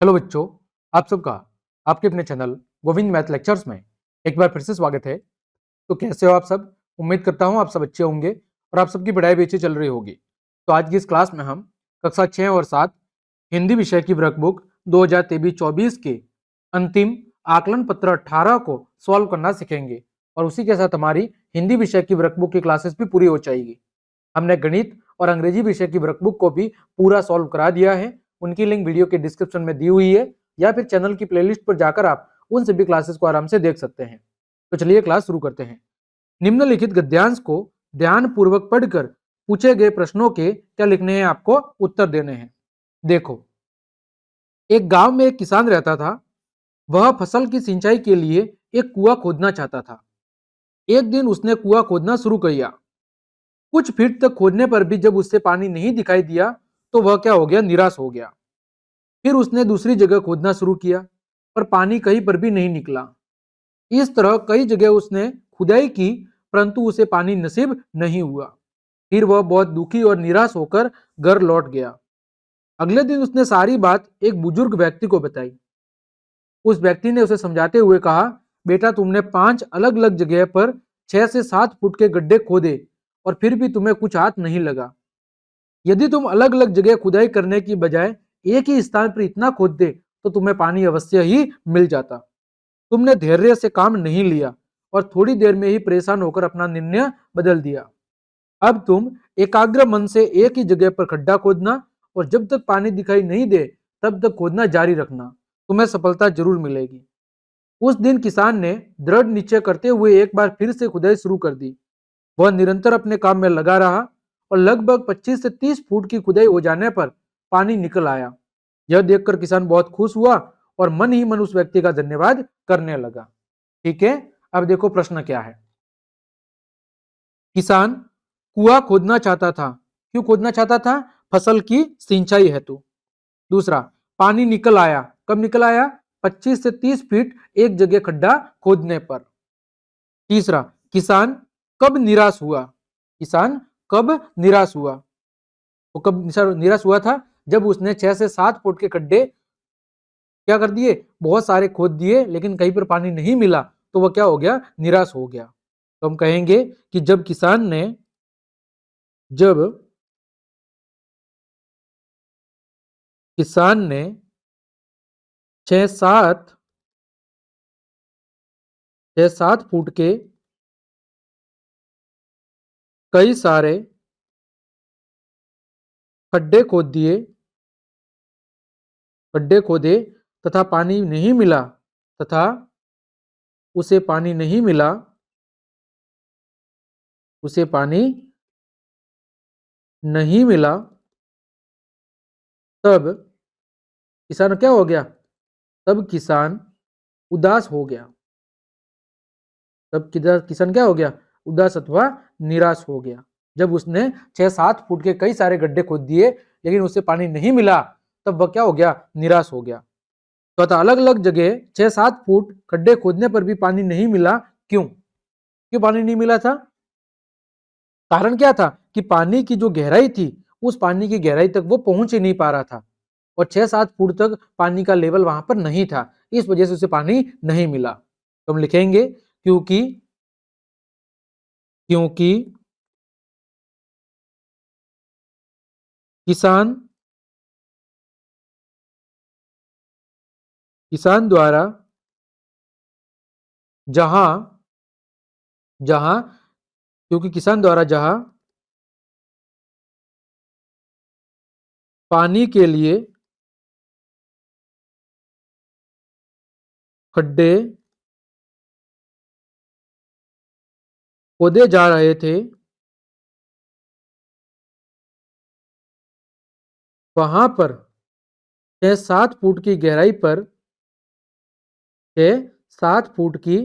Hello बच्चों, आप सबका आपके अपने चैनल गोविंद मैथ लेक्चर्स में एक बार फिर से स्वागत है। तो कैसे हो आप सब? उम्मीद करता हूँ आप सब अच्छे होंगे और आप सबकी पढ़ाई भी अच्छी चल रही होगी। तो आज की इस क्लास में हम कक्षा 6 और 7 हिंदी विषय की वर्कबुक 2023-24 के अंतिम आकलन पत्र 18 को सॉल्व करना सीखेंगे और उसी के साथ हमारी हिंदी विषय की वर्कबुक की क्लासेस भी पूरी हो जाएगी। हमने गणित और अंग्रेजी विषय की वर्कबुक को भी पूरा सॉल्व करा दिया है। उनकी लिंक वीडियो के डिस्क्रिप्शन में दी हुई है या फिर चैनल की प्लेलिस्ट पर जाकर आप उन सभी क्लासेस को आराम से देख सकते हैं। तो चलिए क्लास शुरू करते हैं। निम्नलिखित गद्यांश को ध्यानपूर्वक पढ़कर पूछे गए प्रश्नों के क्या लिखने हैं, आपको उत्तर देने हैं। देखो, एक गांव में एक किसान रहता था। वह फसल की सिंचाई के लिए एक कुआं खोदना चाहता था। एक दिन उसने कुआं खोदना शुरू किया। कुछ फीट तक खोदने पर भी जब उससे पानी नहीं दिखाई दिया तो वह क्या हो गया, निराश हो गया। फिर उसने दूसरी जगह खोदना शुरू किया पर पानी कहीं पर भी नहीं निकला। इस तरह कई जगह उसने खुदाई की परंतु उसे पानी नसीब नहीं हुआ। फिर वह बहुत दुखी और निराश होकर घर लौट गया। अगले दिन उसने सारी बात एक बुजुर्ग व्यक्ति को बताई। उस व्यक्ति ने उसे समझाते हुए कहा, बेटा, तुमने 5 अलग अलग जगह पर 6 से 7 फुट के गड्ढे खोदे और फिर भी तुम्हें कुछ हाथ नहीं लगा। यदि तुम अलग अलग जगह खुदाई करने की बजाय एक ही स्थान पर इतना खोदते तो तुम्हें पानी अवश्य ही मिल जाता। तुमने धैर्य से काम नहीं लिया और थोड़ी देर में ही परेशान होकर अपना निर्णय बदल दिया। अब तुम एकाग्र मन से एक ही जगह पर खड्डा खोदना और जब तक पानी दिखाई नहीं दे तब तक खोदना जारी रखना। तुम्हें सफलता जरूर मिलेगी। उस दिन किसान ने दृढ़ निश्चय करते हुए एक बार फिर से खुदाई शुरू कर दी। वह निरंतर अपने काम में लगा रहा और लगभग 25 से 30 फुट की खुदाई हो जाने पर पानी निकल आया। यह देखकर किसान बहुत खुश हुआ और मन ही मन उस व्यक्ति का धन्यवाद करने लगा। ठीक है, अब देखो प्रश्न क्या है। किसान कुआं खोदना चाहता था। क्यों खोदना चाहता था? फसल की सिंचाई हेतु। दूसरा, पानी निकल आया। कब निकल आया? 25 से 30 फीट एक जगह खड्डा खोदने पर। तीसरा, किसान कब निराश हुआ? किसान कब निराश हुआ? वो कब निराश हुआ था? जब उसने 6 से 7 फुट के खड्डे क्या कर दिए, बहुत सारे खोद दिए, लेकिन कहीं पर पानी नहीं मिला तो वह क्या हो गया, निराश हो गया। तो हम कहेंगे कि जब किसान ने 6-7 फुट के कई सारे खड्डे खोदे तथा पानी नहीं मिला तथा उसे पानी नहीं मिला उसे पानी नहीं मिला तब किसान क्या हो गया? तब किसान उदास हो गया। तब किसान क्या हो गया? उदास अथवा निराश हो गया। जब उसने 6-7 फुट के कई सारे गड्ढे खोद दिए लेकिन उससे पानी नहीं मिला तब वह क्या हो गया? निराश हो गया। तो अलग अलग जगह 6-7 फुट खड्डे खोदने पर भी पानी नहीं मिला। क्यों? क्यों पानी नहीं मिला था? कारण क्या था कि पानी की जो गहराई थी उस पानी की गहराई तक वो पहुंच ही नहीं पा रहा था और 6-7 फुट तक पानी का लेवल वहां पर नहीं था। इस वजह से उसे पानी नहीं मिला। तो हम लिखेंगे क्योंकि क्योंकि किसान किसान द्वारा जहां जहां क्योंकि किसान द्वारा जहां पानी के लिए खड्डे खोदे जा रहे थे वहां पर 6-7 फुट की गहराई पर 6-7 फुट की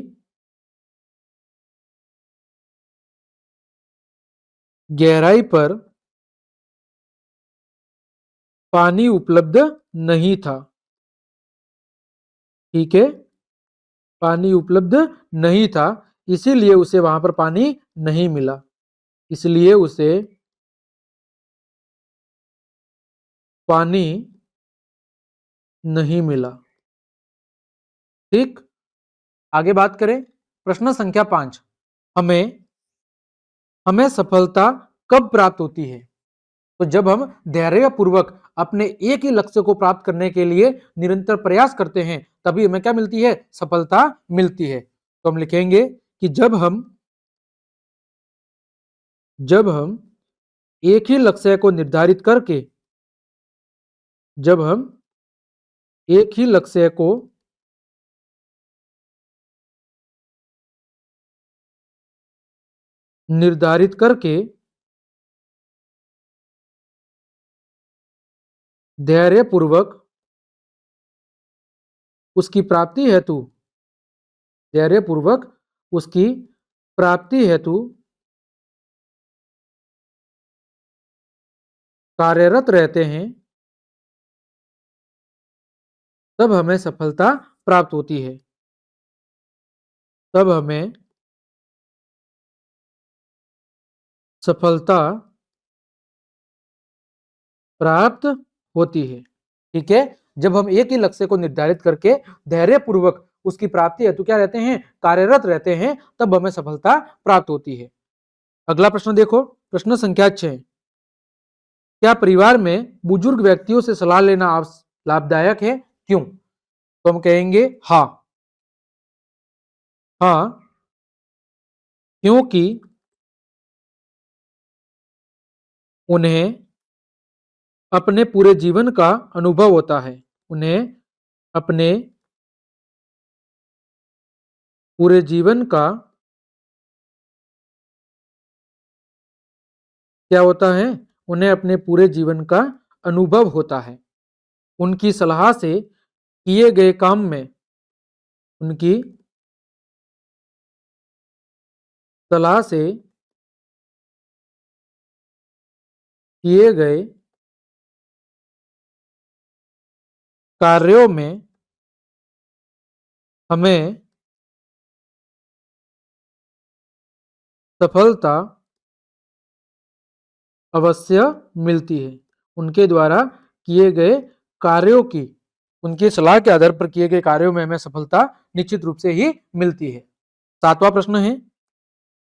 गहराई पर पानी उपलब्ध नहीं था। ठीक है, पानी उपलब्ध नहीं था, इसीलिए उसे वहां पर पानी नहीं मिला। इसलिए उसे पानी नहीं मिला। ठीक, आगे बात करें प्रश्न संख्या 5। हमें हमें सफलता कब प्राप्त होती है? तो जब हम धैर्यपूर्वक अपने एक ही लक्ष्य को प्राप्त करने के लिए निरंतर प्रयास करते हैं, तभी हमें क्या मिलती है? सफलता मिलती है। तो हम लिखेंगे कि जब हम एक ही लक्ष्य को निर्धारित करके जब हम एक ही लक्ष्य को निर्धारित करके धैर्यपूर्वक उसकी प्राप्ति हेतु धैर्यपूर्वक उसकी प्राप्ति हेतु कार्यरत रहते हैं, तब हमें सफलता प्राप्त होती है। तब हमें सफलता प्राप्त होती है। ठीक है, जब हम एक ही लक्ष्य को निर्धारित करके धैर्यपूर्वक उसकी प्राप्ति हेतु क्या रहते हैं? कार्यरत रहते हैं, तब हमें सफलता प्राप्त होती है। अगला प्रश्न देखो, प्रश्न संख्या 6। क्या परिवार में बुजुर्ग व्यक्तियों से सलाह लेना लाभदायक है? क्यों? तो हम कहेंगे हाँ। हाँ, क्योंकि उन्हें अपने पूरे जीवन का अनुभव होता है। उन्हें अपने पूरे जीवन का क्या होता है? उन्हें अपने पूरे जीवन का अनुभव होता है। उनकी सलाह से किए गए काम में उनकी सलाह से किए गए कार्यों में हमें सफलता अवश्य मिलती है। उनके द्वारा किए गए कार्यों की उनकी सलाह के आधार पर किए गए कार्यों में हमें सफलता निश्चित रूप से ही मिलती है। 7वां प्रश्न है,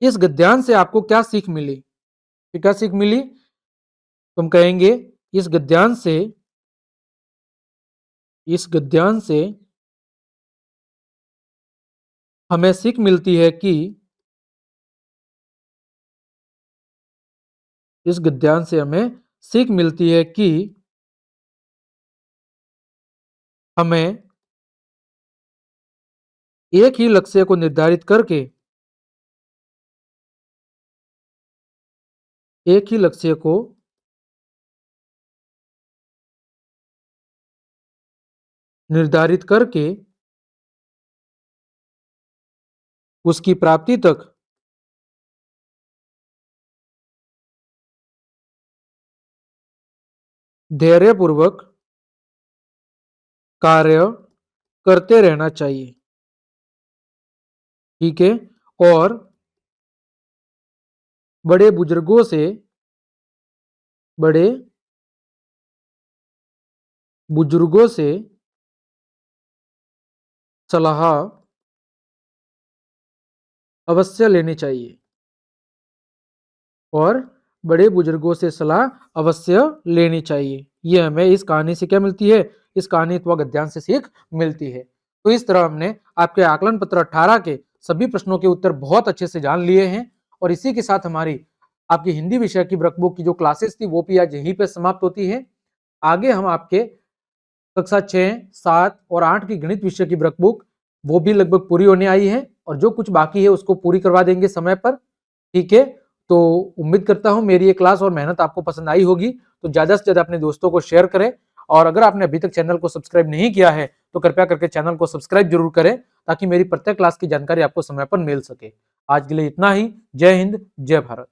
इस गद्यांश से आपको क्या सीख मिली? तो क्या सीख मिली? तुम कहेंगे इस गद्यांश से हमें सीख मिलती है कि इस गद्यांश से हमें सीख मिलती है कि हमें एक ही लक्ष्य को निर्धारित करके एक ही लक्ष्य को निर्धारित करके उसकी प्राप्ति तक धैर्यपूर्वक कार्य करते रहना चाहिए। ठीक है, और बड़े बुजुर्गों से सलाह अवश्य लेनी चाहिए। और बड़े बुजुर्गों से सलाह अवश्य लेनी चाहिए। ये हमें इस कहानी से क्या मिलती है? इस कहानी अथवा गद्यांश से सीख मिलती है। तो इस तरह हमने आपके आकलन पत्र 18 के सभी प्रश्नों के उत्तर बहुत अच्छे से जान लिए हैं और इसी के साथ हमारी आपकी हिंदी विषय की वर्कबुक की जो क्लासेस थी वो भी आज यहीं पे समाप्त होती है। आगे हम आपके कक्षा 6, 7 और 8 की गणित विषय की वर्कबुक वो भी लगभग पूरी होने आई है और जो कुछ बाकी है उसको पूरी करवा देंगे समय पर। ठीक है, तो उम्मीद करता हूं मेरी ये क्लास और मेहनत आपको पसंद आई होगी। तो ज्यादा से ज्यादा अपने दोस्तों को शेयर करें और अगर आपने अभी तक चैनल को सब्सक्राइब नहीं किया है तो कृपया करके चैनल को सब्सक्राइब जरूर करें ताकि मेरी प्रत्येक क्लास की जानकारी आपको समय पर मिल सके। आज के लिए इतना ही। जय हिंद, जय भारत।